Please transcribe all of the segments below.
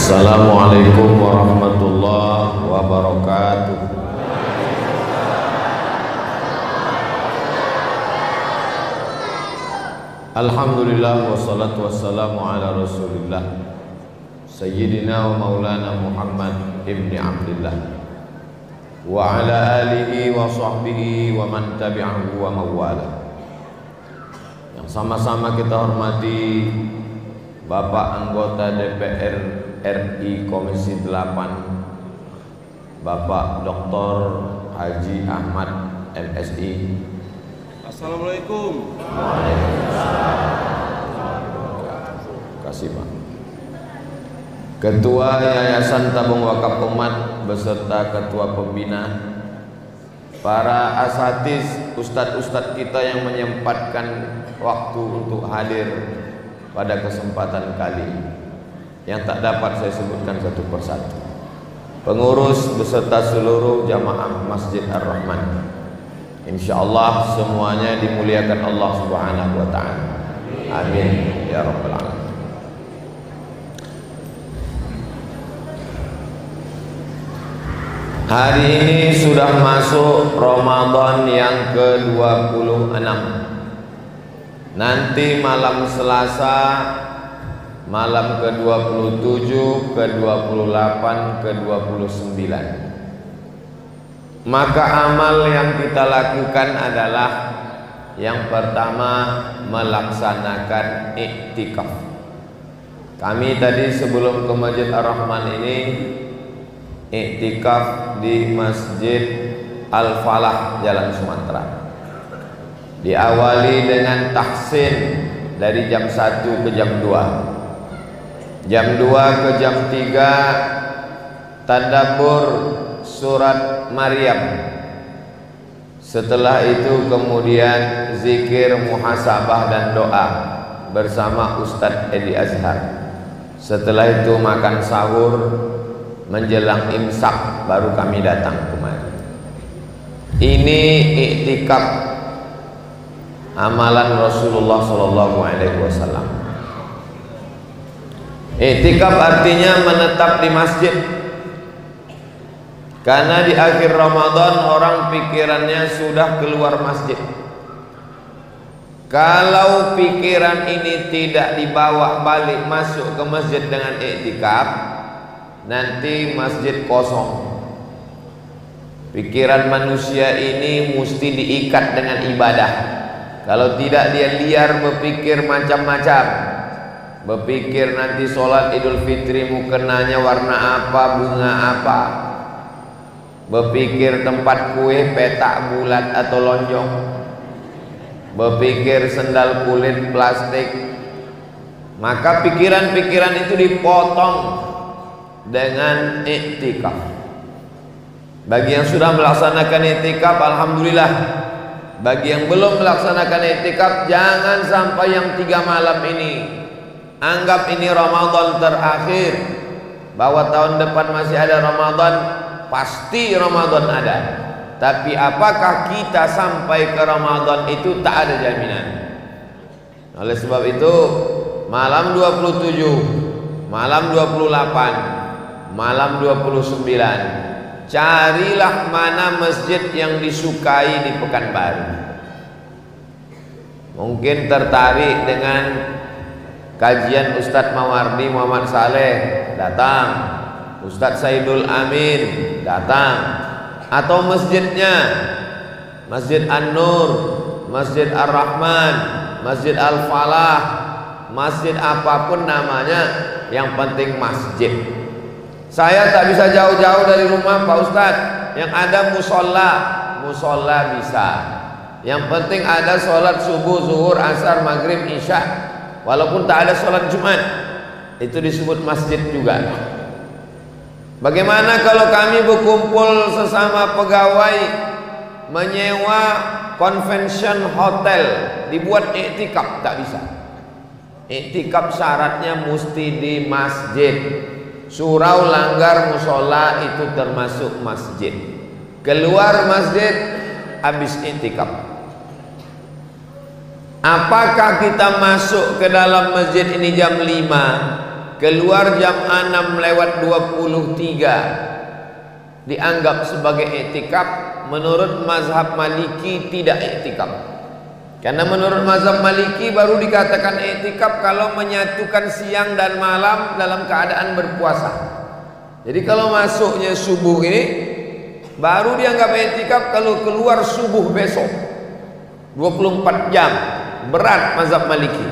Assalamualaikum warahmatullahi wabarakatuh. Alhamdulillah wassalatu wassalamu ala Rasulillah Sayyidina wa maulana Muhammad ibni Abdillah wa ala alihi wa sahbihi wa man tabi'ahu wa mawala. Yang sama-sama kita hormati Bapak anggota DPR RI Komisi 8 Bapak Dr. Haji Ahmad MSI. Assalamualaikum. Waalaikumsalam. Terima kasih Pak. Ketua Yayasan Tabung Wakaf Umat beserta Ketua Pembina, para asatiz, ustadz-ustadz kita yang menyempatkan waktu untuk hadir pada kesempatan kali ini, yang tak dapat saya sebutkan satu persatu, pengurus beserta seluruh jamaah Masjid Ar-Rahman. Insyaallah semuanya dimuliakan Allah Subhanahu wa taala. Amin ya rabbal alamin. Hari ini sudah masuk Ramadan yang ke-26. Nanti malam Selasa, malam ke-27, ke-28, ke-29. Maka amal yang kita lakukan adalah yang pertama, melaksanakan iktikaf. Kami tadi sebelum ke Masjid Ar-Rahman ini iktikaf di Masjid Al-Falah Jalan Sumatera. Diawali dengan tahsin dari jam 1 ke jam 2. Jam 2 ke jam 3 tadabbur surat Maryam. Setelah itu kemudian zikir, muhasabah dan doa bersama Ustadz Edi Azhar. Setelah itu makan sahur, menjelang imsak baru kami datang kemari. Ini iktikaf amalan Rasulullah SAW. Iktikaf artinya menetap di masjid. Karena di akhir Ramadan orang pikirannya sudah keluar masjid. Kalau pikiran ini tidak dibawa balik masuk ke masjid dengan iktikaf, nanti masjid kosong. Pikiran manusia ini mesti diikat dengan ibadah. Kalau tidak dia liar berpikir macam-macam. Berpikir nanti sholat Idul Fitri mukenanya warna apa, bunga apa. Berpikir tempat kue petak bulat atau lonjong. Berpikir sendal kulit plastik. Maka pikiran-pikiran itu dipotong dengan iktikaf. Bagi yang sudah melaksanakan iktikaf, alhamdulillah. Bagi yang belum melaksanakan iktikaf, jangan sampai yang 3 malam ini anggap ini Ramadan terakhir, bahwa tahun depan masih ada Ramadan. Pasti Ramadan ada, tapi apakah kita sampai ke Ramadan itu tak ada jaminan. Oleh sebab itu, malam 27, malam 28, malam 29, carilah mana masjid yang disukai di Pekanbaru. Mungkin tertarik dengan kajian Ustadz Mawardi Muhammad Saleh, datang. Ustadz Saidul Amin, datang. Atau masjidnya, Masjid An-Nur, Masjid Ar-Rahman, Masjid Al-Falah, masjid apapun namanya, yang penting masjid. Saya tak bisa jauh-jauh dari rumah Pak Ustadz. Yang ada musola, musola bisa. Yang penting ada sholat subuh, zuhur, asar, maghrib, isya. Walaupun tak ada sholat Jumat, itu disebut masjid juga. Bagaimana kalau kami berkumpul sesama pegawai, menyewa convention hotel, dibuat iktikaf? Tak bisa. Iktikaf syaratnya mesti di masjid. Surau, langgar, musola itu termasuk masjid. Keluar masjid habis iktikaf. Apakah kita masuk ke dalam masjid ini jam 5? keluar jam 6:23 dianggap sebagai i'tikaf. Menurut mazhab Maliki tidak i'tikaf. Karena menurut mazhab Maliki baru dikatakan i'tikaf kalau menyatukan siang dan malam dalam keadaan berpuasa. Jadi kalau masuknya subuh ini baru dianggap i'tikaf kalau keluar subuh besok 24 jam. Berat mazhab Maliki.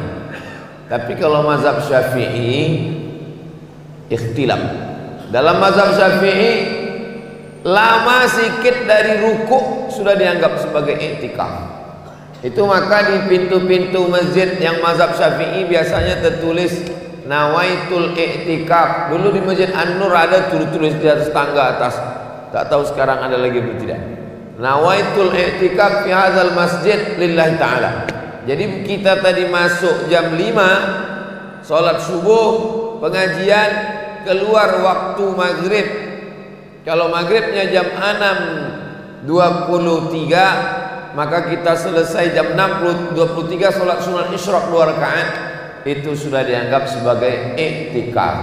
Tapi kalau mazhab Syafi'i ikhtilaf. Dalam mazhab Syafi'i lama sikit dari rukuk sudah dianggap sebagai i'tikaf. Itu maka di pintu-pintu masjid yang mazhab Syafi'i biasanya tertulis nawaitul i'tikaf. Dulu di Masjid An-Nur ada tulis di atas tangga atas. Tak tahu sekarang ada lagi atau tidak. Nawaitul i'tikaf fi hadzal masjid lillahi ta'ala. Jadi kita tadi masuk jam 5 salat subuh, pengajian, keluar waktu maghrib. Kalau maghribnya jam 6:23 maka kita selesai jam 6:23 salat sunat isyraq 2 rakaat, itu sudah dianggap sebagai i'tikaf.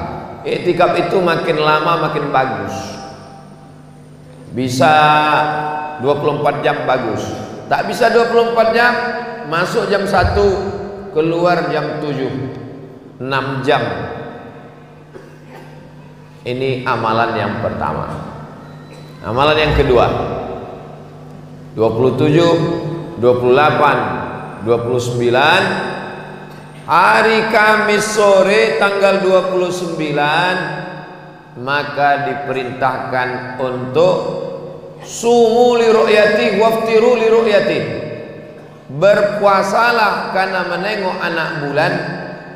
I'tikaf itu makin lama makin bagus. Bisa 24 jam bagus. Tak bisa 24 jam, masuk jam 1, keluar jam 7. 6 jam. Ini amalan yang pertama. Amalan yang kedua, 27, 28, 29 hari Kamis sore tanggal 29 maka diperintahkan untuk sumu li ru'yati waftiru li ru'yati. Berpuasalah karena menengok anak bulan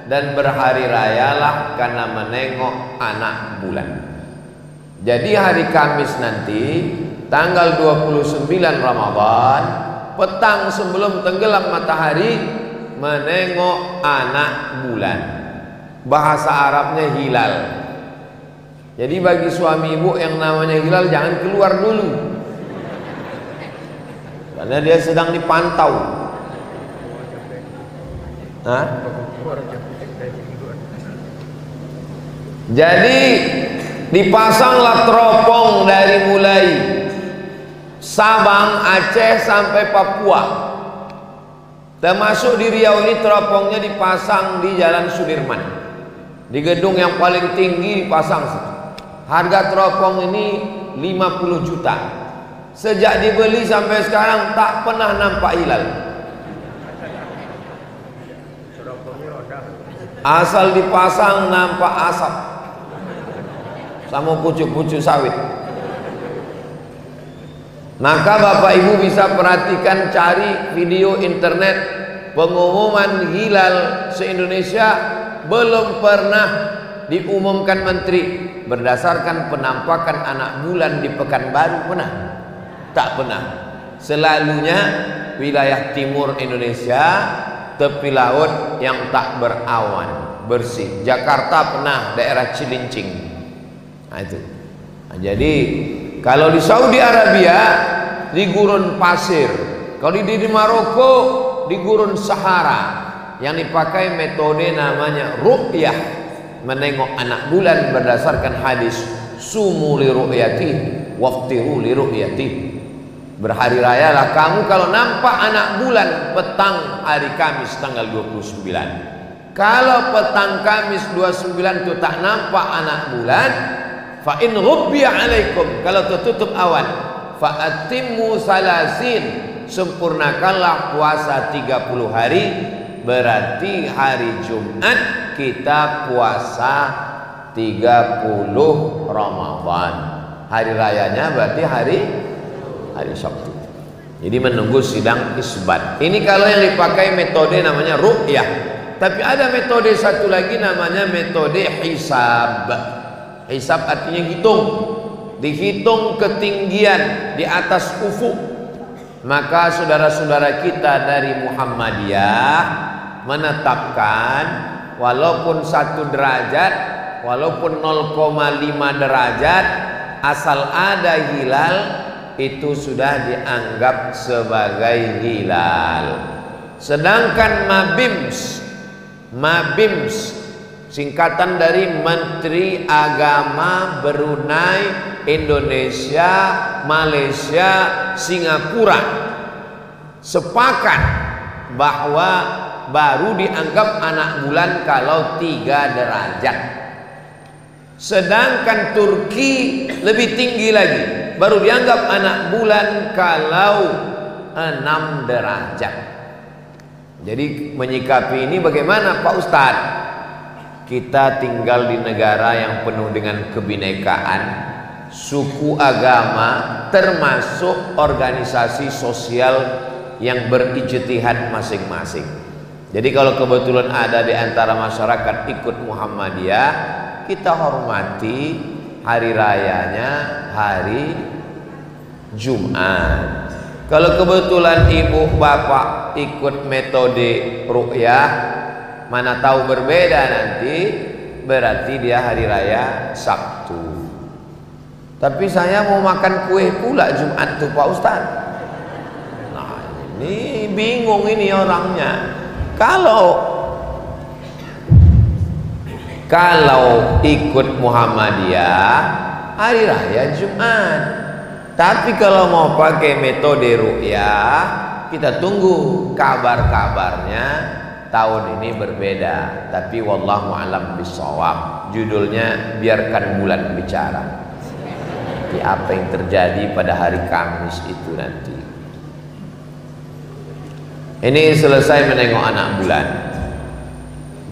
dan berhari rayalah karena menengok anak bulan. Jadi hari Kamis nanti tanggal 29 Ramadan, petang sebelum tenggelam matahari, menengok anak bulan. Bahasa Arabnya hilal. Jadi bagi suami ibu yang namanya hilal jangan keluar dulu, karena dia sedang dipantau. Hah? Jadi dipasanglah teropong dari mulai Sabang, Aceh sampai Papua. Termasuk di Riau ini teropongnya dipasang di Jalan Sudirman. Di gedung yang paling tinggi dipasang. Harga teropong ini 50 juta. Sejak dibeli sampai sekarang tak pernah nampak hilal. Asal dipasang nampak asap sama pucuk-pucuk sawit. Maka Bapak Ibu bisa perhatikan, cari video internet pengumuman hilal se-Indonesia, belum pernah diumumkan menteri berdasarkan penampakan anak bulan di Pekanbaru. Pernah? Tak pernah. Selalunya wilayah timur Indonesia, tepi laut yang tak berawan, bersih. Jakarta pernah, daerah Cilincing. Nah itu. Nah, jadi kalau di Saudi Arabia di gurun pasir, kalau di Maroko di gurun Sahara, yang dipakai metode namanya ru'yah, menengok anak bulan berdasarkan hadis sumu li ru'yati waftiru li ru'yati. Berhari rayalah kamu kalau nampak anak bulan petang hari Kamis tanggal 29. Kalau petang Kamis 29 itu tak nampak anak bulan, fa in ghubbiya alaikum, kalau tertutup awan, fa atimmu salasin, sempurnakanlah puasa 30 hari. Berarti hari Jumat kita puasa 30 Ramadan. Hari rayanya berarti hari Sabtu. Jadi menunggu sidang isbat. Ini kalau yang dipakai metode namanya ru'yah. Tapi ada metode satu lagi namanya metode hisab. Hisab artinya hitung. Dihitung ketinggian di atas ufuk. Maka saudara-saudara kita dari Muhammadiyah menetapkan walaupun 1 derajat, walaupun 0,5 derajat, asal ada hilal itu sudah dianggap sebagai hilal. Sedangkan mabims singkatan dari Menteri Agama Brunei, Indonesia, Malaysia, Singapura, sepakat bahwa baru dianggap anak bulan kalau 3 derajat. Sedangkan Turki lebih tinggi lagi, baru dianggap anak bulan kalau 6 derajat. Jadi menyikapi ini bagaimana Pak Ustadz? Kita tinggal di negara yang penuh dengan kebinekaan, suku, agama, termasuk organisasi sosial yang berijtihad masing-masing. Jadi kalau kebetulan ada di antara masyarakat ikut Muhammadiyah, kita hormati hari rayanya hari Jumat. Kalau kebetulan ibu bapak ikut metode ruqyah, mana tahu berbeda nanti, berarti dia hari raya Sabtu. Tapi saya mau makan kue pula Jumat tuh Pak Ustaz. Nah ini bingung ini orangnya. Kalau ikut Muhammadiyah hari raya Jumat. Tapi kalau mau pakai metode ruqyah, kita tunggu kabar-kabarnya. Tahun ini berbeda, tapi wallahu alam bisawab. Judulnya biarkan bulan bicara. Jadi apa yang terjadi pada hari Kamis itu nanti. Ini selesai menengok anak bulan.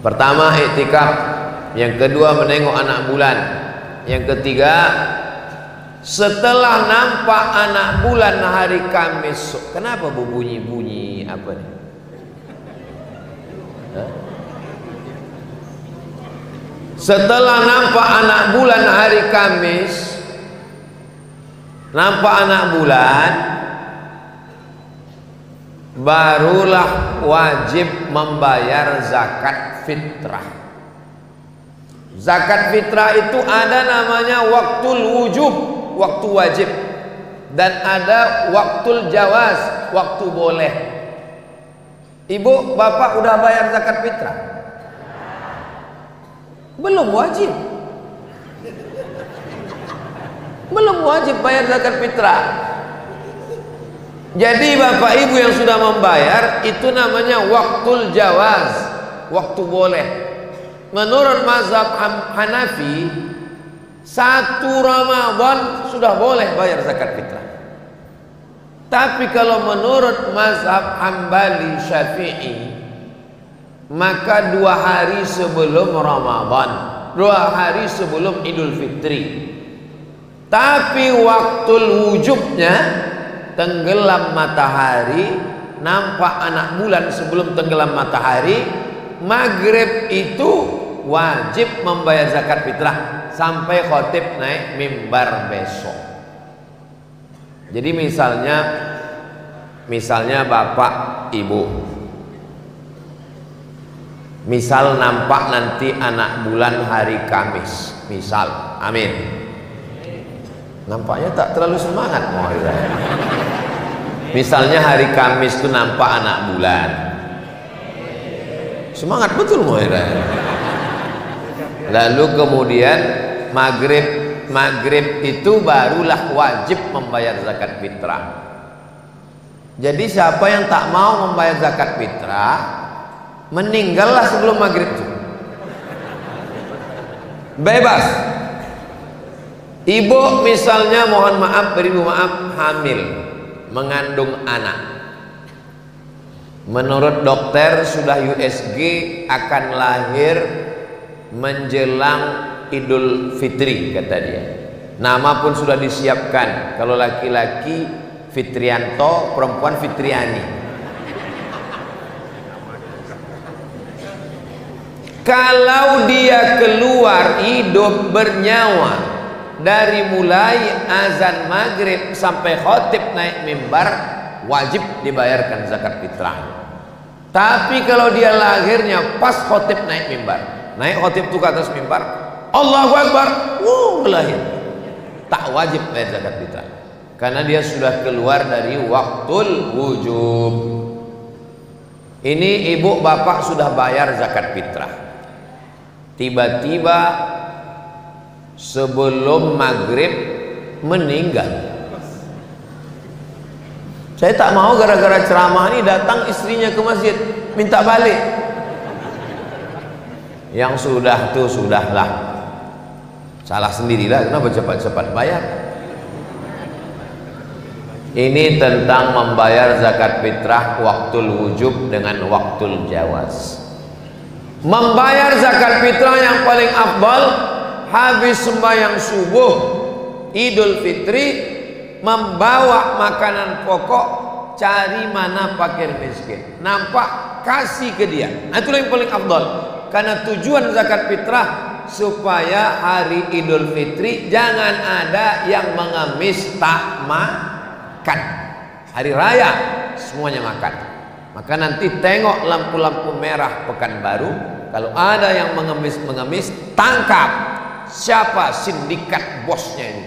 Pertama iktikaf, yang kedua menengok anak bulan, yang ketiga setelah nampak anak bulan hari Kamis. Kenapa bunyi-bunyi apa nih? Setelah nampak anak bulan hari Kamis, nampak anak bulan, barulah wajib membayar zakat fitrah. Zakat fitrah itu ada namanya waktul wujub, waktu wajib, dan ada waktul jawaz, waktu boleh. Ibu, bapak udah bayar zakat fitrah? Belum wajib. Belum wajib bayar zakat fitrah. Jadi bapak ibu yang sudah membayar itu namanya waktul jawaz, waktu boleh. Menurut mazhab Hanafi, 1 Ramadan sudah boleh bayar zakat fitrah. Tapi kalau menurut mazhab Hambali Syafi'i, maka 2 hari sebelum Ramadan, 2 hari sebelum Idul Fitri. Tapi waktul wujubnya tenggelam matahari, nampak anak bulan sebelum tenggelam matahari, maghrib itu wajib membayar zakat fitrah sampai khotib naik mimbar besok. Jadi misalnya bapak ibu, misal nampak nanti anak bulan hari Kamis, misal, amin. Nampaknya tak terlalu semangat mau. Misalnya hari Kamis itu nampak anak bulan, semangat betul mau. Lalu kemudian maghrib itu barulah wajib membayar zakat fitrah. Jadi siapa yang tak mau membayar zakat fitrah, meninggallah sebelum maghrib itu. Bebas. Ibu misalnya, mohon maaf, beribu maaf, hamil, mengandung anak. Menurut dokter sudah USG akan lahir menjelang Idul Fitri kata dia. Nama pun sudah disiapkan. Kalau laki-laki Fitrianto, perempuan Fitriani. Kalau dia keluar hidup bernyawa dari mulai azan maghrib sampai khotib naik mimbar, wajib dibayarkan zakat fitrah. Tapi kalau dia lahirnya pas khotib naik mimbar, naik khotib itu ke atas mimbar, Allahu Akbar, lahir, tak wajib bayar zakat fitrah karena dia sudah keluar dari waktul wujub. Ini ibu bapak sudah bayar zakat fitrah. tiba-tiba sebelum maghrib meninggal. Saya tak mau gara-gara ceramah ini datang istrinya ke masjid minta balik. Yang sudah tuh sudahlah, salah sendirilah, kenapa cepat-cepat bayar. Ini tentang membayar zakat fitrah waktul wujub dengan waktul jawaz. Membayar zakat fitrah yang paling afdal habis sembahyang subuh Idul Fitri, membawa makanan pokok, cari mana fakir miskin, nampak kasih ke dia. Nah, itulah yang paling afdal. Karena tujuan zakat fitrah supaya hari Idul Fitri jangan ada yang mengemis tak makan. Hari raya semuanya makan. Maka nanti tengok lampu-lampu merah Pekanbaru, kalau ada yang mengemis, tangkap. Siapa sindikat bosnya ini?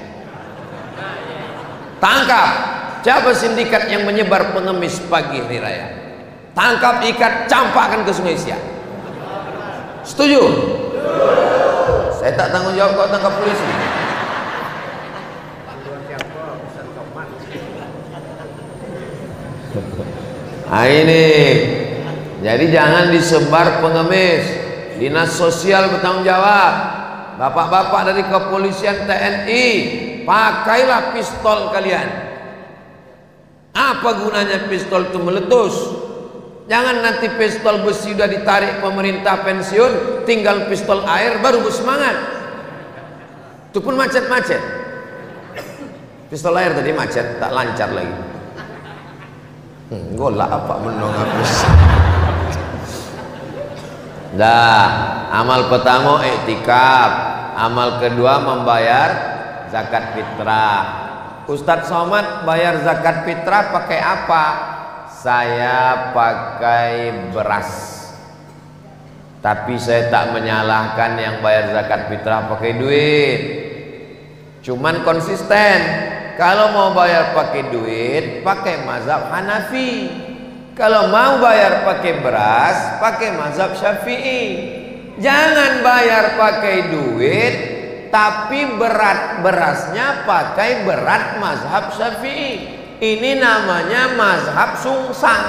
Tangkap. Siapa sindikat yang menyebar pengemis pagi hari raya? Tangkap, ikat, campakkan ke Sungai Siak. Setuju? Saya tak tanggung jawab kalau tangkap polisi. Nah ini, jadi jangan disebar pengemis. Dinas sosial bertanggung jawab. Bapak-bapak dari kepolisian TNI, pakailah pistol kalian. Apa gunanya pistol itu meletus? Jangan nanti pistol besi sudah ditarik pemerintah pensiun, tinggal pistol air baru bersemangat. Itu pun macet-macet. Pistol air tadi macet, tak lancar lagi. Golak apa menong habis. Dah, amal pertama iktikaf, amal kedua membayar zakat fitrah. Ustadz Somad bayar zakat fitrah pakai apa? Saya pakai beras. Tapi saya tak menyalahkan yang bayar zakat fitrah pakai duit. Cuman konsisten. Kalau mau bayar pakai duit, pakai mazhab Hanafi. Kalau mau bayar pakai beras, pakai mazhab Syafi'i. Jangan bayar pakai duit, tapi berat berasnya pakai berat mazhab Syafi'i. Ini namanya mazhab sungsang.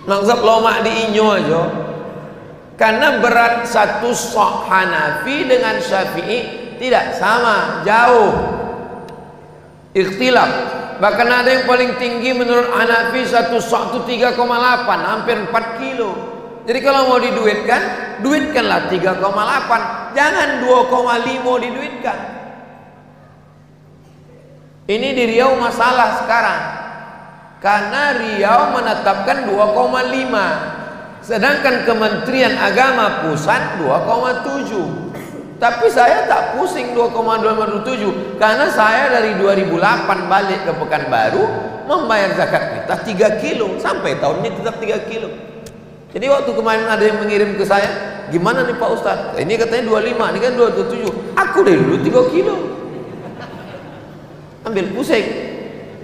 Mazhab lomak di inyo aja. Karena berat satu sok Hanafi dengan Syafi'i tidak sama, jauh. Ikhtilaf. Bahkan ada yang paling tinggi menurut Hanafi satu sok itu 3,8, hampir 4 kilo. Jadi kalau mau diduitkan, duitkanlah 3,8, jangan 2,5 diduitkan. Ini di Riau masalah sekarang, karena Riau menetapkan 2,5, sedangkan Kementerian Agama Pusat 2,7. Tapi saya tak pusing 2,27, karena saya dari 2008 balik ke Pekanbaru membayar zakat fitrah 3 kilo sampai tahun ini tetap 3 kilo. Jadi waktu kemarin ada yang mengirim ke saya, gimana nih Pak Ustadz? Ini katanya 25, ini kan 27. Aku dari dulu 3 kilo. Ambil pusing.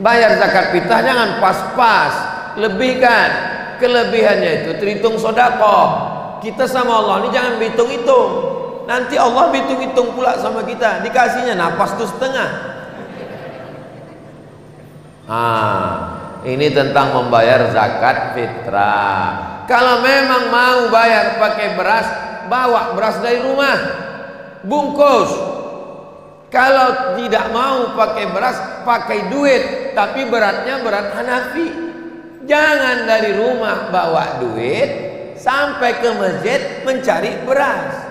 Bayar zakat fitrah jangan pas-pas, lebihkan. Kelebihannya itu terhitung sedekah. Kita sama Allah ini jangan hitung-hitung. Nanti Allah hitung-hitung pula sama kita, dikasihnya napas tuh setengah. Ini tentang membayar zakat fitrah. Kalau memang mau bayar pakai beras, bawa beras dari rumah, bungkus. Kalau tidak mau pakai beras, pakai duit, tapi beratnya berat Hanafi. Jangan dari rumah bawa duit sampai ke masjid mencari beras.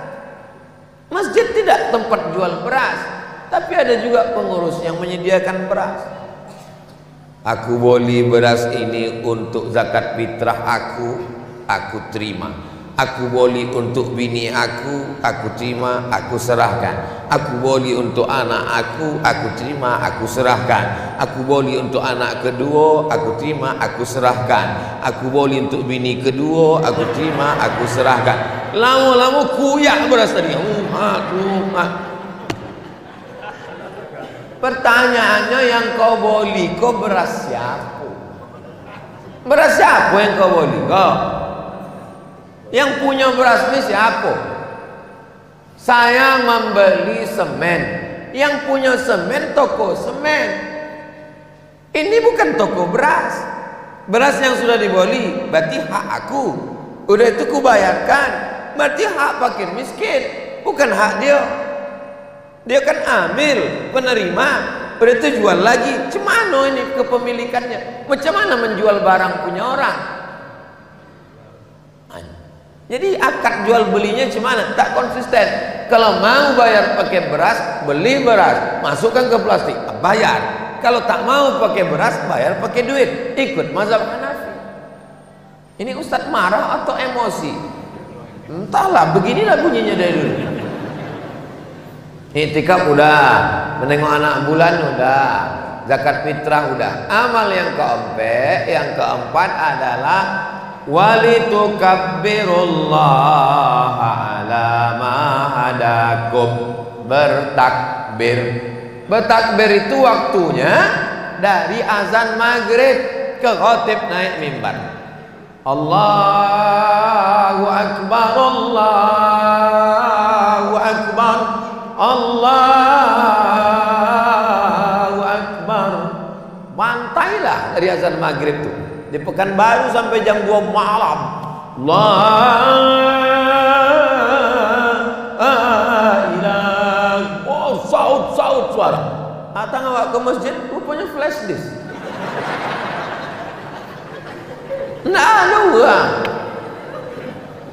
Masjid tidak tempat jual beras, tapi ada juga pengurus yang menyediakan beras. Aku beli beras ini untuk zakat fitrah aku terima. Aku beli untuk bini aku terima, aku serahkan. Aku beli untuk anak aku terima, aku serahkan. Aku beli untuk anak kedua, aku terima, aku serahkan. Aku beli untuk bini kedua, aku terima, aku serahkan. Lama-lama kuyak beras tadi. Pertanyaannya, yang kau beli kau beras siapa? Beras siapa yang kau beli kau? Yang punya beras ini siapa? Saya membeli semen. Yang punya semen toko semen. Ini bukan toko beras. Beras yang sudah dibeli berarti hak aku. Udah itu kubayarkan. Berarti hak fakir miskin, bukan hak dia. Dia kan amil, penerima. Udah itu jual lagi. Cemana ini kepemilikannya? Macam mana menjual barang punya orang? Jadi akad jual belinya gimana? Tak konsisten. Kalau mau bayar pakai beras, beli beras, masukkan ke plastik, bayar. Kalau tak mau pakai beras, bayar pakai duit. Ikut mazhab Hanafi. Ini Ustadz marah atau emosi? Entahlah, beginilah bunyinya dari dulu. Iktikaf udah, menengok anak bulan udah, zakat fitrah udah. Amal yang keempat adalah walitukabbirullaha ala ma hadakum, bertakbir. Bertakbir itu waktunya dari azan maghrib ke khatib naik mimbar. Allahu akbar, Allahu akbar, Allahu akbar. Bantailah dari azan maghrib itu. Di Pekanbaru sampai jam 2 malam. La ilaha. Oh, saut suara. Datang awak ke masjid, rupanya flash disk. Nah,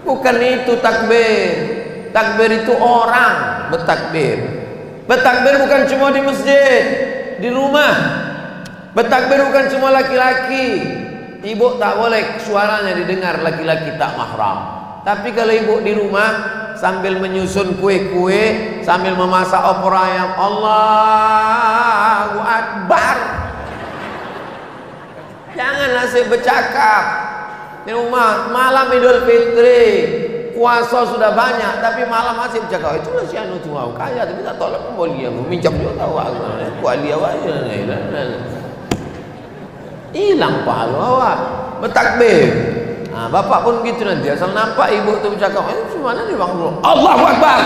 bukan itu takbir. Takbir itu orang bertakbir. Bertakbir bukan cuma di masjid, di rumah. Bertakbir bukan cuma laki-laki. Ibu tak boleh suaranya didengar laki-laki tak mahram. Tapi kalau ibu di rumah sambil menyusun kue-kue, sambil memasak opor ayam, Allahu Akbar. Jangan asik bercakap. Di rumah malam Idul Fitri, puasa sudah banyak, tapi malam masih bercakap. Itulah si anu tu kaya, tapi tak tolak pembeli, meminjam juga tahu aku. Kuali awak hilang pahala awak. Bertakbir. Nah, bapak pun gitu nanti asal nampak ibu tu bercakap, mana dia bang dulu? Allahu Akbar.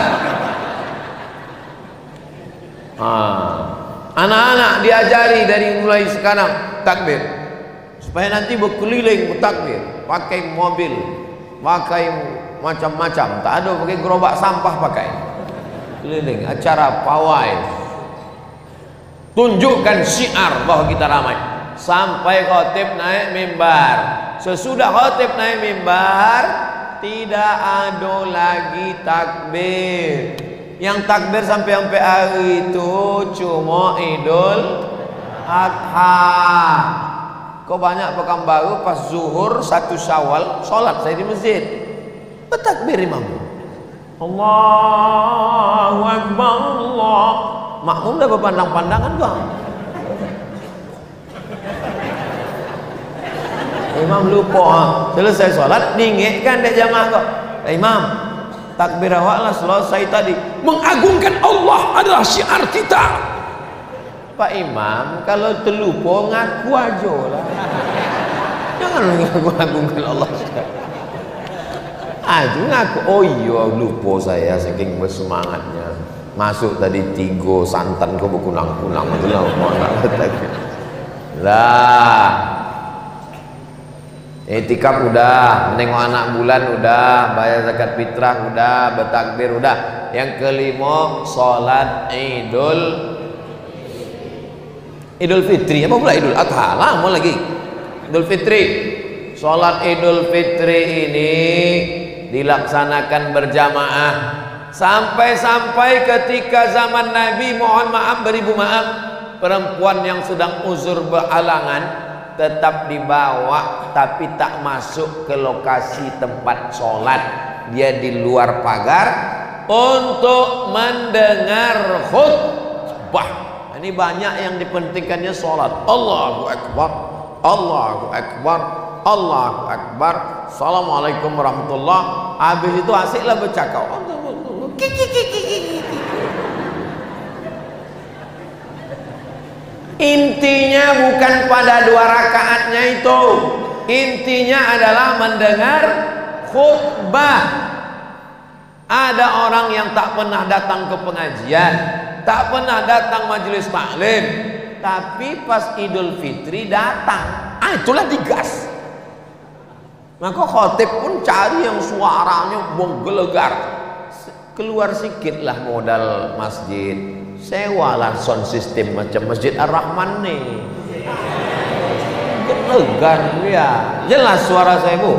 Anak-anak diajari dari mulai sekarang takbir, supaya nanti berkeliling bertakbir, pakai mobil, pakai macam-macam, tak ada pakai gerobak sampah, pakai keliling acara pawai, tunjukkan syiar bahwa kita ramai sampai khatib naik mimbar. Sesudah khatib naik mimbar, tidak ada lagi takbir. Yang takbir sampai hari itu cuma Idul Adha. Kok banyak Pekanbaru pas zuhur 1 Syawal sholat saya di masjid, bertakbir imam, Allahu Akbar, Allah. Makmum dah berpandang-pandangan kok. Imam lupa, selesai sholat dingekkan dek jamaah kok. Imam, takbir awak lah selesai tadi. Mengagungkan Allah adalah syiar kita. Pak Imam, kalau terlupa ngaku aja lah. Jangan mengagung-agungkan Allah. Ngaku, oh iya lupa saya saking bersemangatnya. Masuk tadi 3 santan kok berkunang-kunang itu lah. Lah. Iktikaf udah, menengok anak bulan udah, bayar zakat fitrah udah, bertakbir udah. Yang kelima, sholat Idul Fitri. Apa pula Idul Adha? Lama lagi. Idul Fitri. Sholat Idul Fitri ini dilaksanakan berjamaah. Sampai-sampai ketika zaman Nabi, mohon maaf beribu maaf, perempuan yang sedang uzur berhalangan tetap dibawa, tapi tak masuk ke lokasi tempat sholat. Dia di luar pagar untuk mendengar khutbah. Ini banyak yang dipentingkannya sholat. Allahu Akbar, Allahu Akbar, Allahu Akbar, Assalamualaikum warahmatullah. Habis itu asiklah bercakap. Intinya bukan pada 2 rakaatnya itu. Intinya adalah mendengar khutbah. Ada orang yang tak pernah datang ke pengajian, tak pernah datang majelis taklim, tapi pas Idul Fitri datang. Itulah digas. Maka khotib pun cari yang suaranya menggelegar. Keluar sikitlah modal masjid, sewalah sound system macam Masjid Ar-Rahman nih. Gelegar ya. Jelas suara saya, Bu?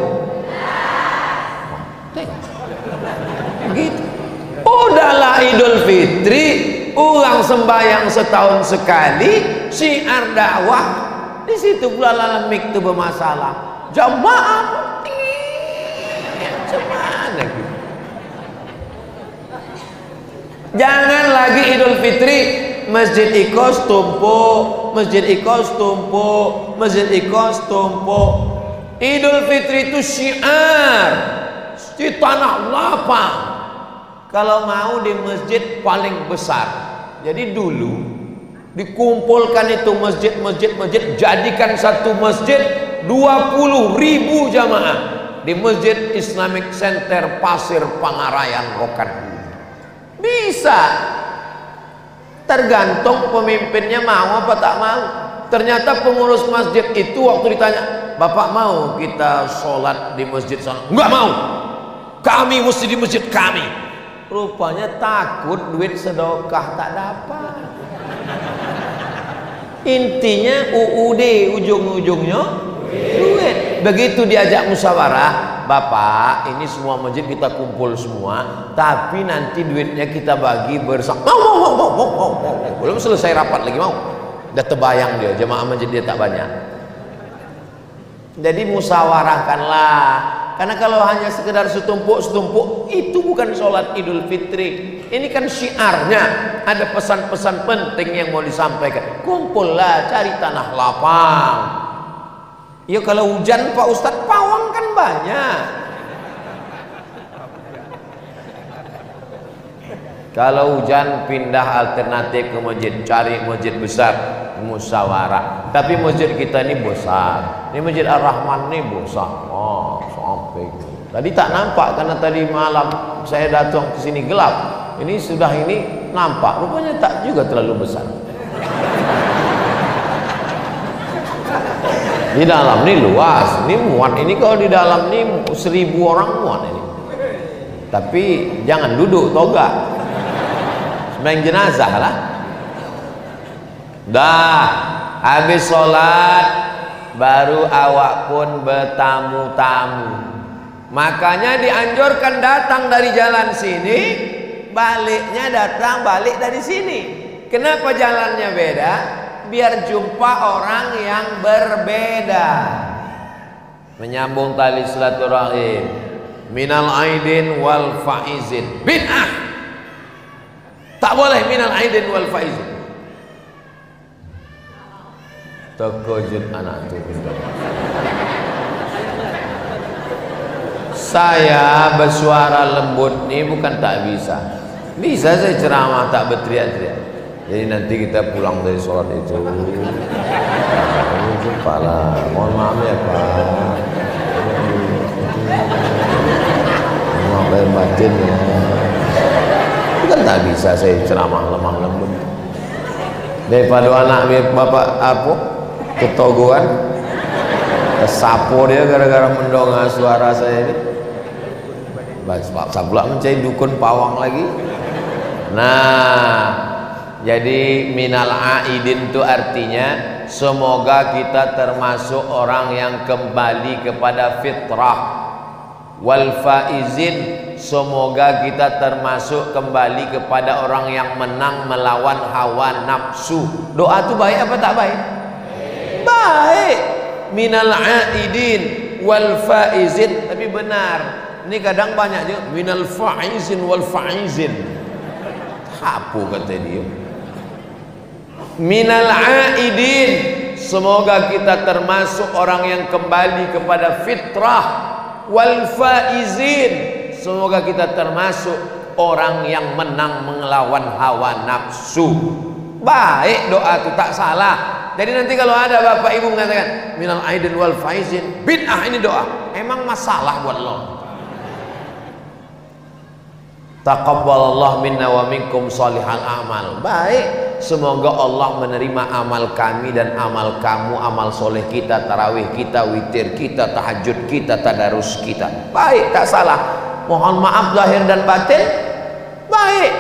Gitu. Udahlah Idul Fitri, orang sembahyang setahun sekali, syiar dakwah. Di situ pula dalam mik itu bermasalah. Jamaah gimana gitu. Jangan lagi Idul Fitri masjid ikos tumpuk, masjid ikos tumpuk, masjid ikos tumpuk. Idul Fitri itu syiar di tanah lapang. Kalau mau di masjid paling besar. Jadi dulu dikumpulkan itu masjid, jadikan satu masjid 20.000 jamaah di Masjid Islamic Center Pasir Pangarayan Rokan. Bisa. Tergantung pemimpinnya mau apa tak mau. Ternyata pengurus masjid itu waktu ditanya, "Bapak mau kita sholat di masjid sana?" "Enggak mau. Kami mesti di masjid kami." Rupanya takut duit sedekah tak dapat. Intinya UUD ujung-ujungnya duit. Begitu diajak musyawarah, "Bapak, ini semua masjid kita kumpul semua, tapi nanti duitnya kita bagi bersama." Mau. Belum selesai rapat lagi mau. Udah terbayang dia, jemaah masjid dia tak banyak. Jadi musyawarahkanlah. Karena kalau hanya sekedar setumpuk itu bukan sholat Idul Fitri. Ini kan syiarnya. Ada pesan-pesan penting yang mau disampaikan. Kumpullah, cari tanah lapang. Ya kalau hujan Pak Ustadz, pawang kan banyak. Kalau hujan pindah alternatif ke masjid, cari masjid besar, musyawarah. Tapi masjid kita ini besar. Ini Masjid Ar-Rahman ini besar. Oh, sampai tadi tak nampak karena tadi malam saya datang ke sini gelap. Ini sudah ini nampak. Rupanya tak juga terlalu besar. Di dalam ini luas. Ini muat. Ini kalau di dalam ini 1000 orang muat ini. Tapi jangan duduk toga. Sembahyang jenazah lah. Dah habis sholat baru awak pun bertamu-tamu. Makanya dianjurkan datang dari jalan sini, baliknya datang balik dari sini. Kenapa jalannya beda? Biar jumpa orang yang berbeda. Menyambung tali silaturahim. Minal aidin wal faizin. Bid'ah. Tak boleh minal aidin wal faizin. Terkejut anak itu. Saya bersuara lembut ini bukan tak bisa. Bisa saya ceramah tak berteriak-teriak. Jadi nanti kita pulang dari sholat itu. Jumpa lah. Mohon maaf ya Pak. Maaf lahir batin ya. Bukan tak bisa saya ceramah lemah lembut. Daripada anak bapak apa? Ketogoan, kesapo dia gara-gara mendongak suara saya ini. Saya pula mencari dukun pawang lagi. Nah, jadi minal aidin itu artinya semoga kita termasuk orang yang kembali kepada fitrah. Wal faizin, semoga kita termasuk kembali kepada orang yang menang melawan hawa nafsu. Doa itu baik apa tak baik? Baik. Minal aidin wal faizin, tapi benar. Ini kadang banyak juga minal faizin wal faizin. Apa kata dia? Minal aidin, semoga kita termasuk orang yang kembali kepada fitrah. Wal faizin, semoga kita termasuk orang yang menang melawan hawa nafsu. Baik, doa itu tak salah. Jadi nanti kalau ada bapak ibu mengatakan minal aidin wal faizin, bid'ah ini doa, emang masalah buat lo? Taqabbalallahu minna wa minkum sholihal amal. Baik, semoga Allah menerima amal kami dan amal kamu, amal soleh kita, tarawih kita, witir kita, tahajud kita, tadarus kita. Baik, tak salah. Mohon maaf lahir dan batin. Baik,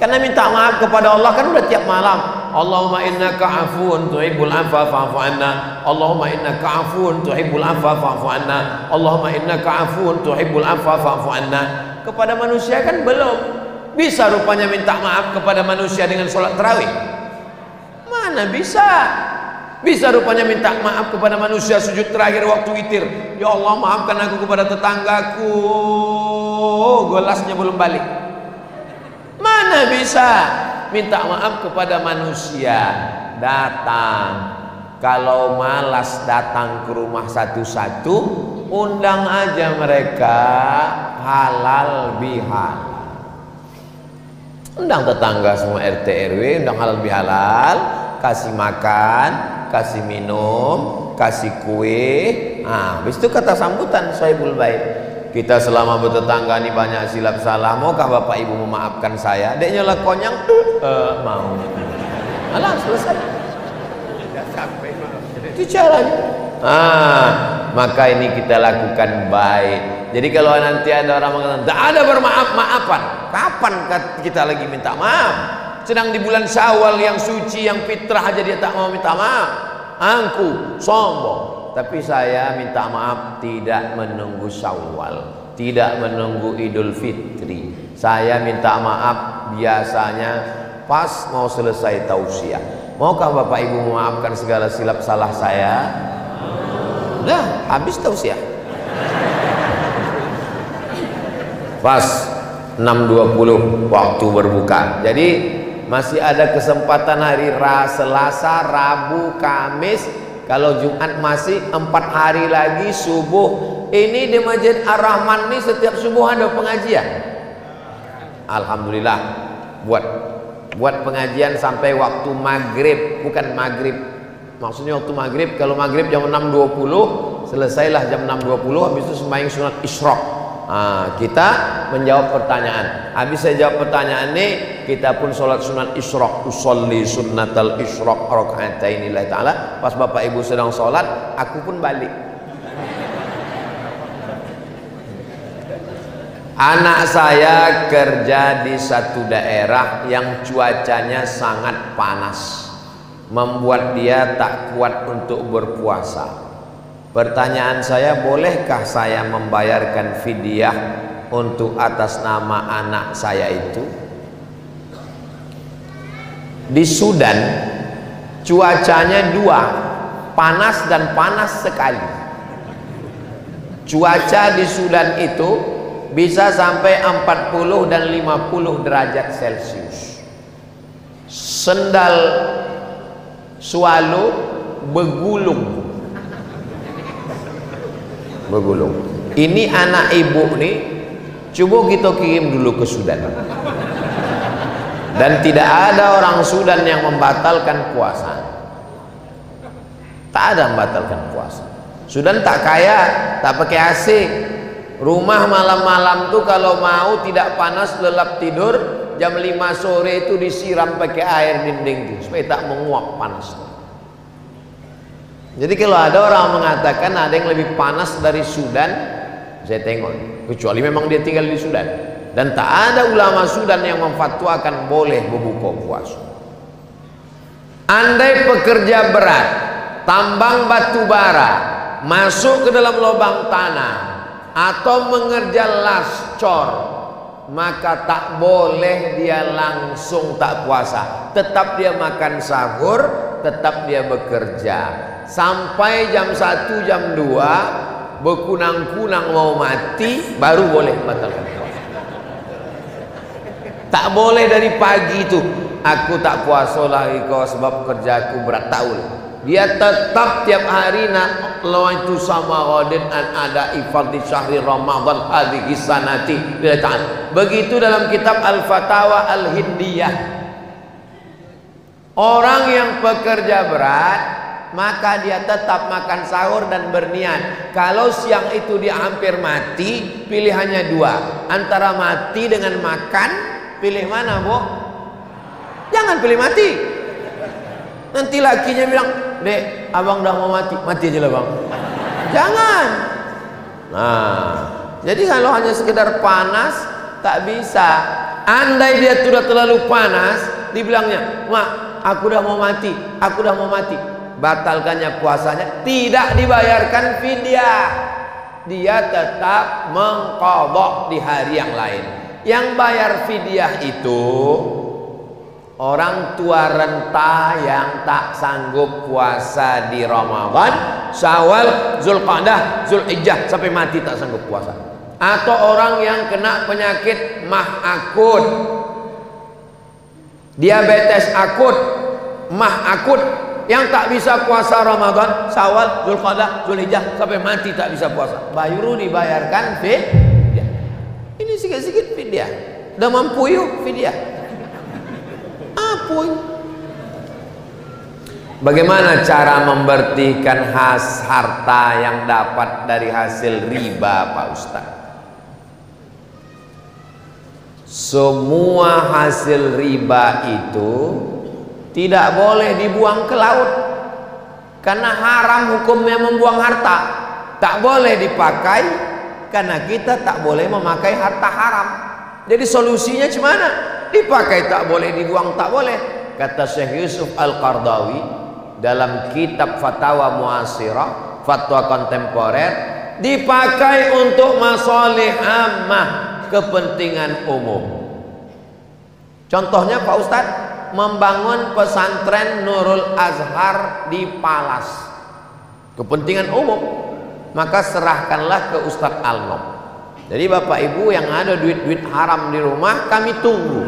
karena minta maaf kepada Allah kan udah tiap malam. Allahumma innaka afuwun tuhibbul afwa fa'fu anna. Allahumma innaka afuwun tuhibbul afwa fa'fu anna. Allahumma innaka afuwun tuhibbul afwa fa'fu anna. Kepada manusia kan belum bisa rupanya minta maaf kepada manusia dengan sholat tarawih. Mana bisa? Bisa rupanya minta maaf kepada manusia sujud terakhir waktu witir. Ya Allah, maafkan aku kepada tetanggaku, gelasnya belum balik. Mana bisa minta maaf kepada manusia datang. Kalau malas datang ke rumah satu-satu, undang aja mereka halal bihalal. Undang tetangga semua RT RW, undang halal bihalal, kasih makan, kasih minum, kasih kue. Nah, habis itu kata sambutan Sohibul Bait. Kita selama bertetangga ini banyak silap salah. Maukah Bapak Ibu memaafkan saya? Deknya lah konyang, mau. Alah, selesai. Itu caranya. Maka ini kita lakukan baik. Jadi kalau nanti ada orang mengatakan tak ada bermaaf-maafan, kapan kita lagi minta maaf? Sedang di bulan Syawal yang suci, yang fitrah aja dia tak mau minta maaf. Angku, sombong. Tapi saya minta maaf tidak menunggu Syawal, tidak menunggu Idul Fitri. Saya minta maaf biasanya pas mau selesai tausiah. Maukah Bapak Ibu memaafkan segala silap salah saya? Udah habis tausiah. Pas 6.20 waktu berbuka. Jadi masih ada kesempatan hari Selasa, Rabu, Kamis. Kalau Jumat masih 4 hari lagi subuh. Ini di Masjid Ar-Rahman nih setiap subuh ada pengajian. Alhamdulillah. Buat pengajian sampai waktu maghrib. Bukan maghrib, maksudnya waktu maghrib. Kalau maghrib jam 6.20, selesailah jam 6.20. Habis itu sembahyang sunat Isyraq. Kita menjawab pertanyaan. Habis saya jawab pertanyaan ini, kita pun sholat sunat Isyraq. Usolli sunnatal Isyraq raka'atain lillahi ta'ala. Pas Bapak Ibu sedang sholat, aku pun balik. Anak saya kerja di satu daerah yang cuacanya sangat panas, membuat dia tak kuat untuk berpuasa. Pertanyaan saya, bolehkah saya membayarkan fidyah untuk atas nama anak saya itu? Di Sudan cuacanya dua, panas dan panas sekali. Cuaca di Sudan itu bisa sampai 40 dan 50 derajat Celcius. Sendal swallow begulung. Ini anak ibu nih, coba kita kirim dulu ke Sudan. Dan tidak ada orang Sudan yang membatalkan puasa. Tak ada membatalkan puasa. Sudan tak kaya, tak pakai AC. Rumah malam-malam tuh kalau mau tidak panas lelap tidur, jam 5 sore itu disiram pakai air dinding tuh, supaya tak menguap panas. Jadi kalau ada orang mengatakan ada yang lebih panas dari Sudan, saya tengok, kecuali memang dia tinggal di Sudan. Dan tak ada ulama Sudan yang memfatwakan boleh berbuka puasa. Andai pekerja berat, tambang batu bara, masuk ke dalam lubang tanah, atau mengerja las cor, maka tak boleh dia langsung tak puasa. Tetap dia makan sahur, tetap dia bekerja sampai jam 1, jam 2 berkunang-kunang mau mati, baru boleh batalkan puasa. Tak boleh dari pagi itu, aku tak puasa lagi kau sebab kerjaku berat, tahu. Dia tetap tiap hari nak lawan itu sama wadin an ada ifad di syahri Ramadan hadhihi sanati. Begitu dalam kitab Al-Fatawa Al-Hindiyah. Orang yang pekerja berat maka dia tetap makan sahur dan berniat. Kalau siang itu dia hampir mati, pilihannya dua, antara mati dengan makan. Pilih mana, Bu? Jangan pilih mati. Nanti lakinya bilang, "Dek, abang udah mau mati." Mati aja lah, Bang. Jangan. Nah, jadi kalau hanya sekedar panas tak bisa. Andai dia sudah terlalu panas, dibilangnya, "Mak, aku udah mau mati, aku udah mau mati." Batalkannya puasanya, tidak dibayarkan fidyah. Dia tetap mengqadha di hari yang lain. Yang bayar fidyah itu orang tua renta yang tak sanggup puasa di Ramadan, Syawal, Zulqa'dah, Zulhijjah sampai mati tak sanggup puasa. Atau orang yang kena penyakit mah akut, diabetes akut, mah akut, yang tak bisa puasa Ramadan, Syawal, Zulqa'dah, Zulhijjah sampai mati tak bisa puasa, baru dibayarkan fidyah. Ini sikit-sikit fidyah. Udah mampu yuk fidyah. Apa ini? Bagaimana cara membersihkan harta yang dapat dari hasil riba, Pak Ustaz? Semua hasil riba itu tidak boleh dibuang ke laut, karena haram hukumnya membuang harta. Tak boleh dipakai, karena kita tak boleh memakai harta haram. Jadi solusinya gimana? Dipakai tak boleh, dibuang tak boleh. Kata Syekh Yusuf Al-Qardawi dalam kitab Fatawa Muasirah, fatwa kontemporer, dipakai untuk masalih ammah, kepentingan umum. Contohnya Pak Ustadz, membangun pesantren Nurul Azhar di Palas, kepentingan umum, maka serahkanlah ke Ustadz Alnom. Jadi Bapak Ibu yang ada duit-duit haram di rumah, kami tunggu.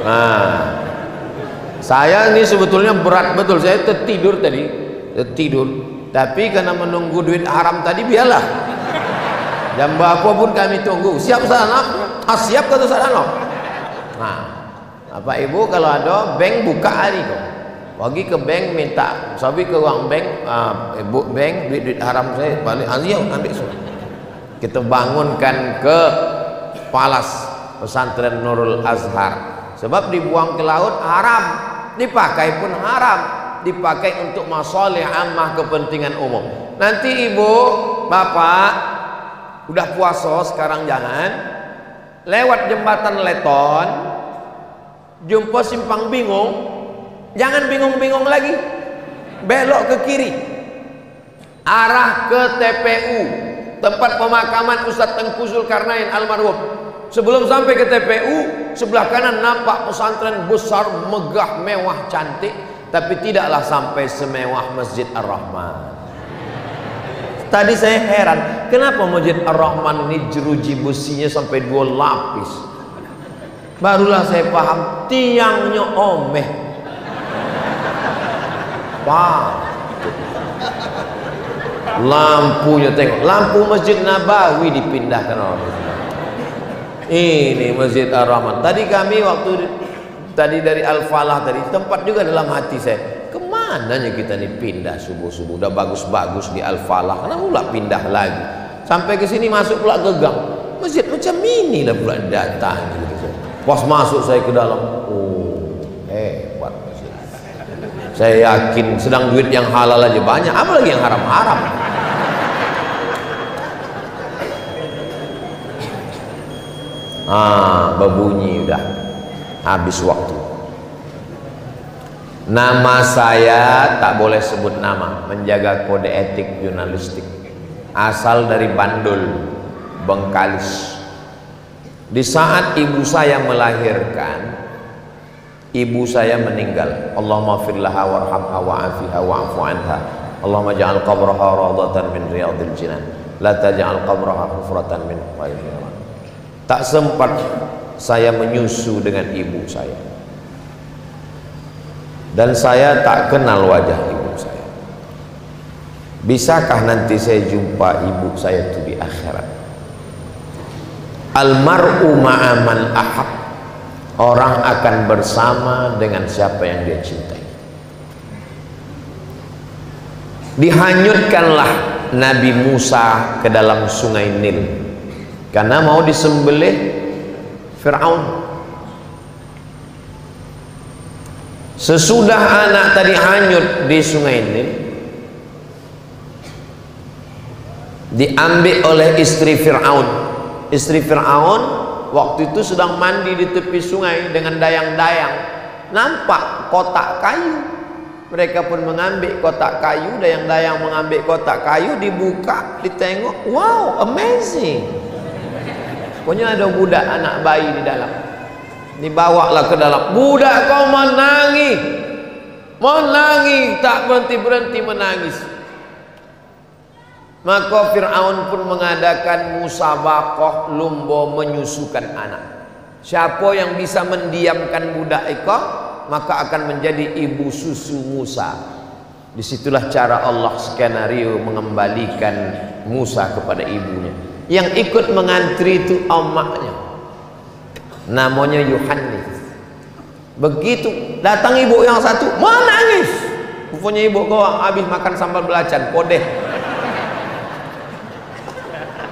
Nah, saya ini sebetulnya berat betul, saya tertidur tadi, tapi karena menunggu duit haram tadi, biarlah. Jam berapa pun kami tunggu. Siap Ustaz Alnom? Siap kata Ustaz Alnom. Nah, Bapak Ibu kalau ada bank buka hari kok. Pergi ke bank minta, sabi ke uang bank, ibu bank duit haram saya balik, ayo ambil semua. Kita bangunkan ke Palas pesantren Nurul Azhar. Sebab dibuang ke laut haram, dipakai pun haram, dipakai untuk masalih ammah, kepentingan umum. Nanti ibu, bapak udah puasa sekarang, jangan lewat jembatan Leton, jumpa simpang bingung. Jangan bingung-bingung lagi, belok ke kiri, arah ke TPU, tempat pemakaman Ustadz Tengku Zulkarnain almarhum. Sebelum sampai ke TPU, sebelah kanan nampak pesantren besar, megah, mewah, cantik, tapi tidaklah sampai semewah Masjid Ar-Rahman. Tadi saya heran, kenapa Masjid Ar-Rahman ini jeruji besinya sampai 2 lapis. Barulah saya paham, tiangnya omeh. Wah, lampunya tengok, lampu Masjid Nabawi dipindahkan orang. Ini Masjid Ar-Rahman. Tadi kami tadi dari Al-Falah tadi, tempat juga dalam hati saya, kemananya kita nih pindah subuh-subuh, udah bagus-bagus di Al-Falah, kenapa pula pindah lagi? Sampai ke sini masuk pula gegang, masjid macam ini lah pula datang gitu. Pas masuk saya ke dalam, oh hebat. Saya yakin sedang duit yang halal aja banyak, apalagi yang haram-haram. Berbunyi udah habis waktu. Nama saya tak boleh sebut nama, menjaga kode etik jurnalistik. Asal dari Bandul, Bengkalis. Di saat ibu saya melahirkan, ibu saya meninggal. Allahumma firlaha warhamha wa'afiha wa'afu anha. Allahumma ja'al qabraha rawdatan min riyadil jinan. La taj'al qabraha hufratan min hufail niran. Tak sempat saya menyusu dengan ibu saya, dan saya tak kenal wajah ibu saya. Bisakah nanti saya jumpa ibu saya itu di akhirat? Almar'u ma'aman ahab. Orang akan bersama dengan siapa yang dia cintai. Dihanyutkanlah Nabi Musa ke dalam sungai Nil karena mau disembelih Fir'aun. Sesudah anak tadi hanyut di sungai Nil, diambil oleh istri Fir'aun. Istri Fir'aun waktu itu sedang mandi di tepi sungai dengan dayang-dayang. Nampak kotak kayu. Mereka pun mengambil kotak kayu, dayang-dayang mengambil kotak kayu, dibuka, ditengok, wow, amazing. Pokoknya ada budak anak bayi di dalam. Dibawalah ke dalam. Budak kau menangis, tak berhenti-berhenti menangis. Maka Fir'aun pun mengadakan musabaqah lomba menyusukan anak. Siapa yang bisa mendiamkan budak itu, maka akan menjadi ibu susu Musa. Disitulah cara Allah skenario mengembalikan Musa kepada ibunya. Yang ikut mengantri itu omaknya, namanya Yohanes. Begitu datang ibu yang satu menangis, rupanya ibu kau habis makan sambal belacan kodeh.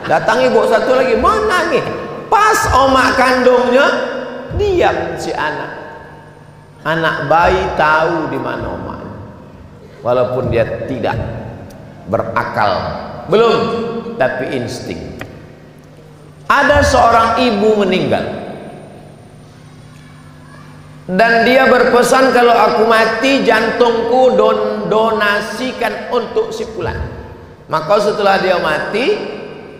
Datang ibu satu lagi menangis, pas omak kandungnya diam si anak. Anak bayi tahu di mana omaknya, walaupun dia tidak berakal, belum, tapi insting. Ada seorang ibu meninggal dan dia berpesan, kalau aku mati jantungku donasikan untuk si fulan. Maka setelah dia mati,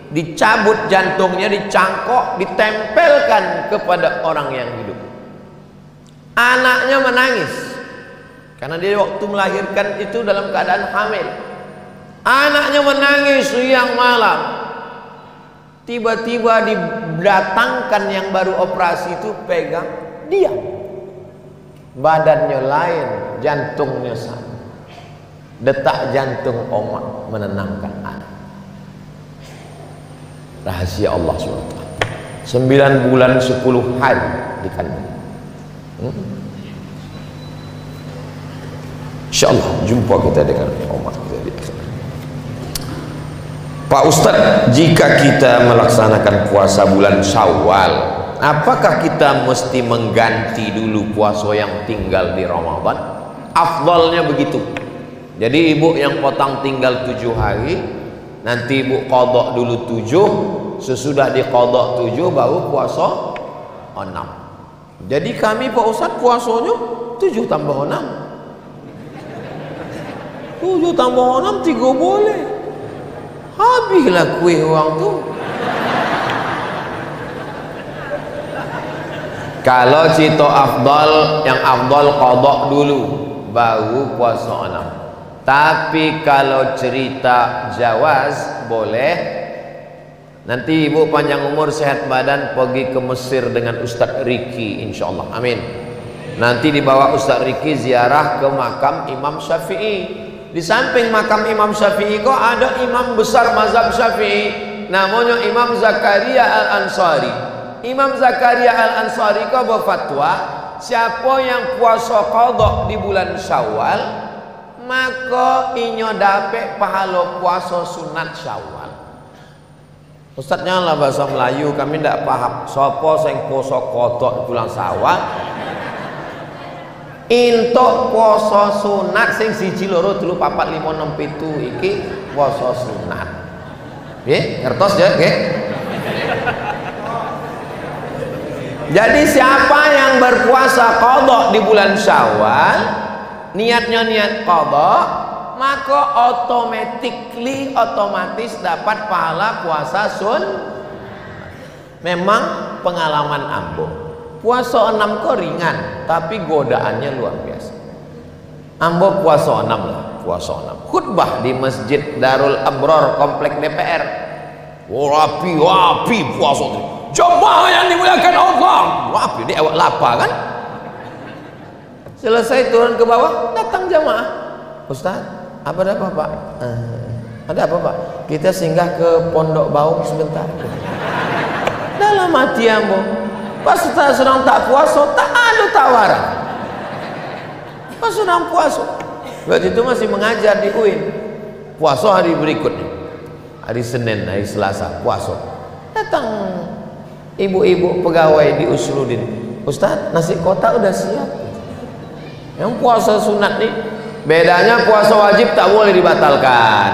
dicabut jantungnya, dicangkok, ditempelkan kepada orang yang hidup. Anaknya menangis karena dia waktu melahirkan itu dalam keadaan hamil. Anaknya menangis siang malam. Tiba-tiba didatangkan yang baru operasi itu, pegang, diam. Badannya lain, jantungnya sama. Detak jantung omak menenangkan anak. Rahasia Allah SWT. 9 bulan 10 hari dikandung. InsyaAllah jumpa kita dengan omak kita di akhir. Pak Ustadz, jika kita melaksanakan puasa bulan Syawal, apakah kita mesti mengganti dulu puasa yang tinggal di Ramadan? Afdalnya begitu. Jadi ibu yang potong tinggal 7 hari, nanti ibu qadha dulu 7, sesudah diqadha 7 baru puasa 6. Jadi kami Pak Ustadz puasanya 7 tambah 6. 7 tambah 6 3 boleh. Habislah kuih uang tu. Kalau cito afdal, yang afdal qadha dulu baru puasa 6. Tapi kalau cerita jawaz boleh. Nanti ibu panjang umur sehat badan pergi ke Mesir dengan Ustadz Riki insyaallah, amin. Nanti dibawa Ustadz Riki ziarah ke makam Imam Syafi'i. Di samping makam Imam Syafi'i kok ada imam besar mazhab Syafi'i, namanya Imam Zakaria Al-Ansari. Imam Zakaria Al-Ansari kok berfatwa, siapa yang puasa qadha di bulan Syawal, maka inyo dapat pahala puasa sunat Syawal. Ustadznya lah bahasa Melayu, kami tidak paham. Sopo sing poso kodok di bulan Syawal, intok poso sunat sing 1 2 3 4 5 6 7 iki poso sunat. Nggih, ngertos ya, nggih. Jadi siapa yang berpuasa kodok di bulan Syawal, niatnya niat kodok, maka otomatis dapat pahala puasa sun. Memang pengalaman ambo, puasa 6 kok ringan, tapi godaannya luar biasa. Ambo puasa 6 lah, puasa 6. Khutbah di Masjid Darul Abror komplek DPR. Wapi puasa itu. Jemaah yang dimuliakan Allah. Wapi dia awak lapar kan? Selesai turun ke bawah, datang jemaah. Ustaz, apa ada apa Pak? Ada apa Pak? Kita singgah ke Pondok Baung sebentar. Dalam hati ambo, Pas saya sedang tak puasa, tak ada tawaran. Pas sedang puasa, waktu itu masih mengajar di UIN. Puasa hari berikutnya, hari Senin, hari Selasa, puasa. Datang ibu-ibu pegawai di Usluddin, Ustaz, nasi kotak udah siap. Yang puasa sunat nih, bedanya puasa wajib tak boleh dibatalkan.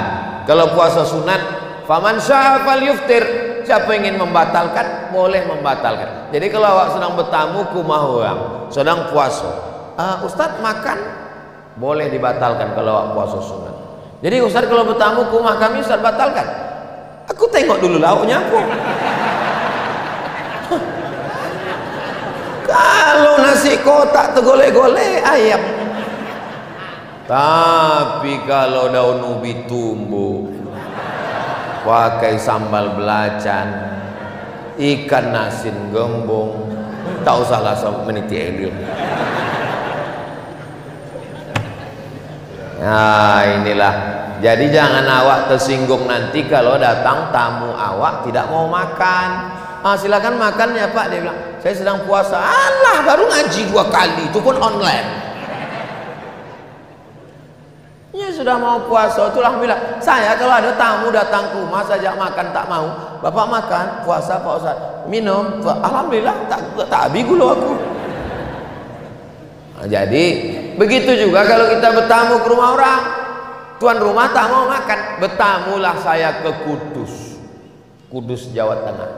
Kalau puasa sunat, faman syaa falyuftir. Siapa ingin membatalkan, boleh membatalkan. Jadi kalau awak sedang bertamu ke rumah orang, sedang puasa, Ustaz makan, boleh dibatalkan kalau awak puasa sunat. Jadi Ustaz kalau bertamu ke rumah kami, Ustaz batalkan. Aku tengok dulu lauknya aku. Kalau nasi kotak tergolek-golek ayam. Tapi kalau daun ubi tumbuh, pakai sambal belacan, ikan asin gembong, tak usah lah meniti edil. Nah inilah, jadi jangan awak tersinggung nanti kalau datang tamu awak tidak mau makan. Silakan makan ya Pak, dia bilang saya sedang puasa. Alah, baru ngaji 2 kali, itu pun online. Ya sudah mau puasa, itulah bilang saya kalau ada tamu datang ke rumah saja makan tak mau. Bapak makan puasa Pak Ustaz, minum, alhamdulillah tak habis gula aku. Nah, jadi begitu juga kalau kita bertamu ke rumah orang, tuan rumah tak mau makan, bertamulah saya ke Kudus Jawa Tengah.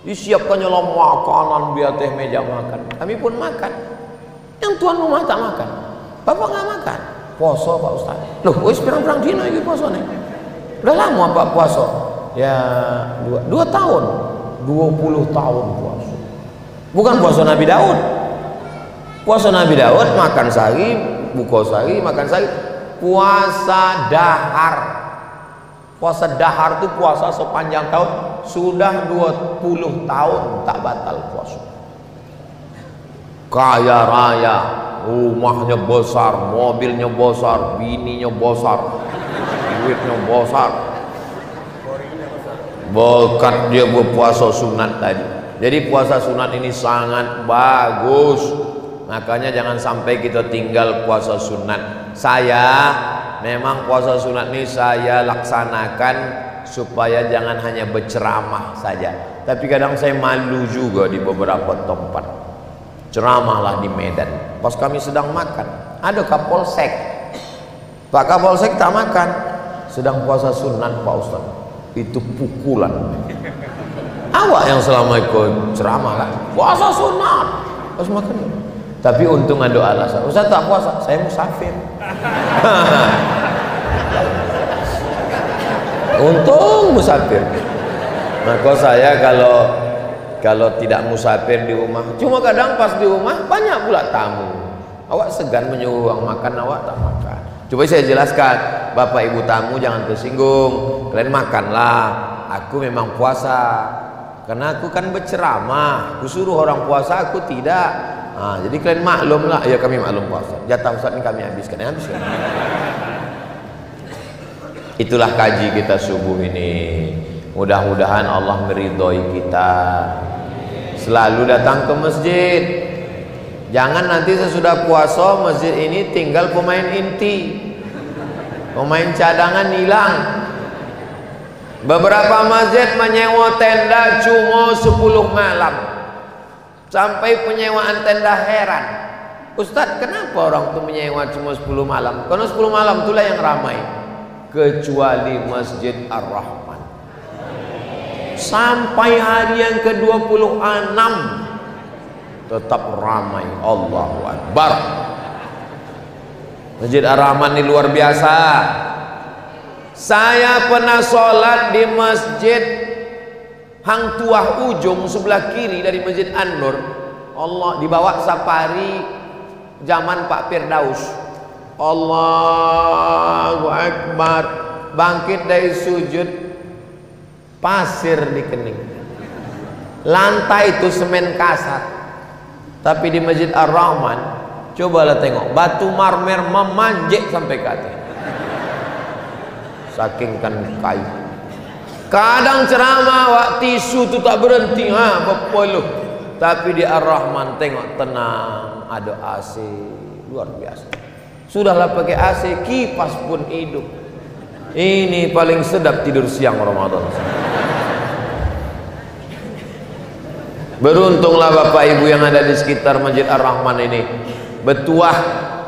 Disiapkannya lah makanan biar teh meja makan, kami pun makan. Yang tuan rumah tak makan, bapak nggak makan. Puasa Pak Ustaz. Loh, wis pirang-pirang dina iki puasane? Udah lama Pak puasa? Ya 2 tahun. 20 tahun puasa. Bukan puasa Nabi Daud. Puasa Nabi Daud makan sehari, buka sehari, makan sehari. Puasa dahar. Puasa dahar itu puasa sepanjang tahun. Sudah 20 tahun tak batal puasa. Kaya raya, rumahnya besar, mobilnya besar, bininya besar, duitnya besar, berkat dia berpuasa sunat tadi. Jadi puasa sunat ini sangat bagus, makanya jangan sampai kita tinggal puasa sunat. Saya memang puasa sunat ini saya laksanakan supaya jangan hanya berceramah saja, tapi kadang saya malu juga di beberapa tempat. Ceramahlah di Medan. Pas kami sedang makan, ada Kapolsek. Pak Kapolsek tak makan, sedang puasa sunat Pak Ustaz. Itu pukulan. Awak yang selama ikut ceramah kan, puasa sunat, pas makan. Tapi untung ada alasan. Ustaz tak puasa, saya musafir. Untung musafir. Maka saya kalau tidak musafir di rumah, cuma kadang pas di rumah banyak pula tamu, awak segan menyuruh orang makan, awak tak makan. Coba saya jelaskan, bapak ibu tamu jangan tersinggung, kalian makanlah, aku memang puasa karena aku kan berceramah, aku suruh orang puasa, aku tidak. Jadi kalian maklumlah. Ya kami maklum puasa, jatah Ustaz ini kami habiskan. Itulah kaji kita subuh ini. Mudah-mudahan Allah meridhoi kita. Selalu datang ke masjid. Jangan nanti sesudah puasa masjid ini tinggal pemain inti, pemain cadangan hilang. Beberapa masjid menyewa tenda cuma 10 malam. Sampai penyewaan tenda heran, Ustadz kenapa orang tuh menyewa cuma 10 malam? Karena 10 malam itulah yang ramai. Kecuali Masjid Ar-Rahman, sampai hari yang ke-26 tetap ramai. Allahu Akbar. Masjid Ar-Rahman ini luar biasa. Saya pernah sholat di Masjid Hang Tuah Ujung sebelah kiri dari Masjid An-Nur. Allah, dibawa safari zaman Pak Firdaus. Allahu Akbar. Bangkit dari sujud, pasir di kening, lantai itu semen kasar. Tapi di Masjid Ar-Rahman, cobalah tengok, batu marmer memanjek sampai ke atas, saking kan kayu. Kadang ceramah wak tisu tu tak berhenti, berpeluh Tapi di Ar-Rahman tengok tenang, ada AC, luar biasa. Sudahlah pakai AC, kipas pun hidup. Ini paling sedap tidur siang Ramadan. Beruntunglah Bapak Ibu yang ada di sekitar Masjid Ar-Rahman ini. Bertuah,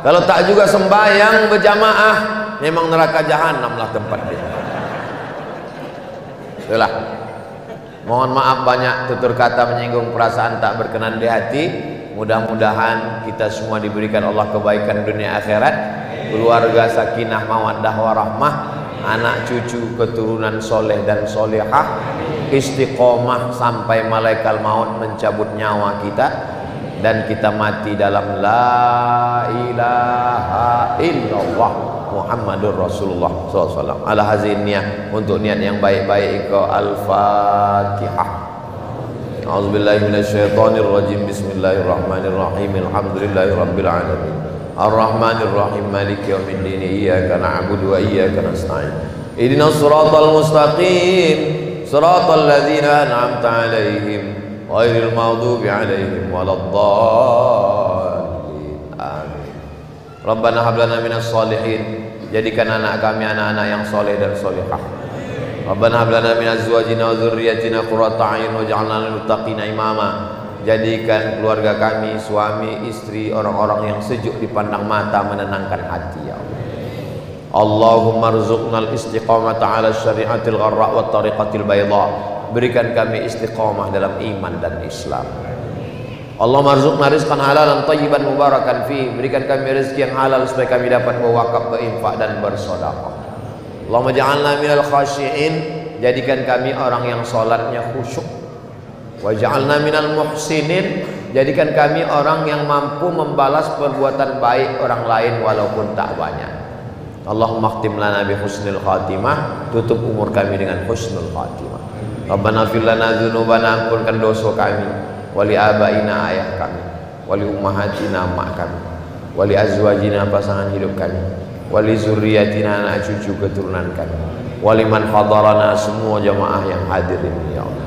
kalau tak juga sembahyang berjamaah, memang neraka jahanam lah tempat dia. Itulah. Mohon maaf banyak tutur kata menyinggung perasaan tak berkenan di hati. Mudah-mudahan kita semua diberikan Allah kebaikan dunia akhirat, keluarga sakinah mawaddah warahmah, anak cucu keturunan soleh dan solehah, istiqomah sampai malaikat maut mencabut nyawa kita, dan kita mati dalam la ilaha illallah Muhammadur Rasulullah SAW. Ala hazin niat, untuk niat yang baik-baik ke Al-Fatihah. A'udzubillahi minasyaitonir rajim. Bismillahirrahmanirrahim. Alhamdulillahirabbil alamin. Ar-Rahmanir Rahim. Maliki yaumiddin. Iyyaka na'budu wa iyyaka nasta'in. Ihdinas siratal mustaqim. Siratal ladzina an'amta 'alaihim ghairil maghdubi 'alaihim waladdallin. Amin. Rabbana hab lana minas sholihin. Jadikan anak kami anak-anak yang soleh dan solehah. Rabbana hab lana min azwajina wa dzurriyyatina qurrata a'yun waj'alna lil muttaqina imama. Jadikan keluarga kami, suami, istri, orang-orang yang sejuk dipandang mata, menenangkan hati, ya Allah. Allahumma rzuqnal istiqamata 'ala syari'atil gharra wa tariqatil bayda. Berikan kami istiqamah dalam iman dan Islam. Allahumma rzuqna rizqan halalan thayyiban mubarakan fi. Berikan kami rezeki yang halal supaya kami dapat berwakaf, berinfak dan bersedekah. Allahumma ja'alna minal khashi'in. Jadikan kami orang yang salatnya khusyuk. Wa ja'alna minal muhsinin. Jadikan kami orang yang mampu membalas perbuatan baik orang lain walaupun tak banyak. Allahumma khtim lana bi husnil khatimah. Tutup umur kami dengan husnul khatimah. Rabbana fir lana dzunubana, ampunkan dosa kami, wali abaina, ayah kami, wali ummahatina, mak kami, wali azwajina, pasangan hidup kami, wali zurriyatina, anak cucu keturunan kami, wali man hadarana, semua jamaah yang hadir ini, ya Allah.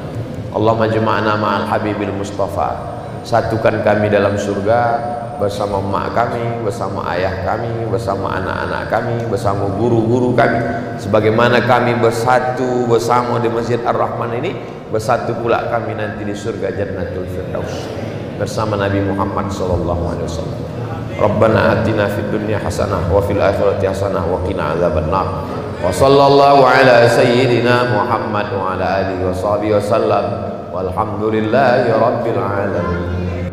Allahumma jama'na ma'al habibil mustafa. Satukan kami dalam surga bersama mak kami, bersama ayah kami, bersama anak-anak kami, bersama guru-guru kami. Sebagaimana kami bersatu bersama di Masjid Ar-Rahman ini, bersatu pula kami nanti di surga Jannatul Firdaus bersama Nabi Muhammad sallallahu alaihi wasallam. Rabbana atina fid dunya hasanah wa fil akhirati hasanah wa qina adzabannar. Wa sallallahu ala sayyidina Muhammad wa ala alihi wa sahbihi wasallam. Walhamdulillahi rabbil alamin.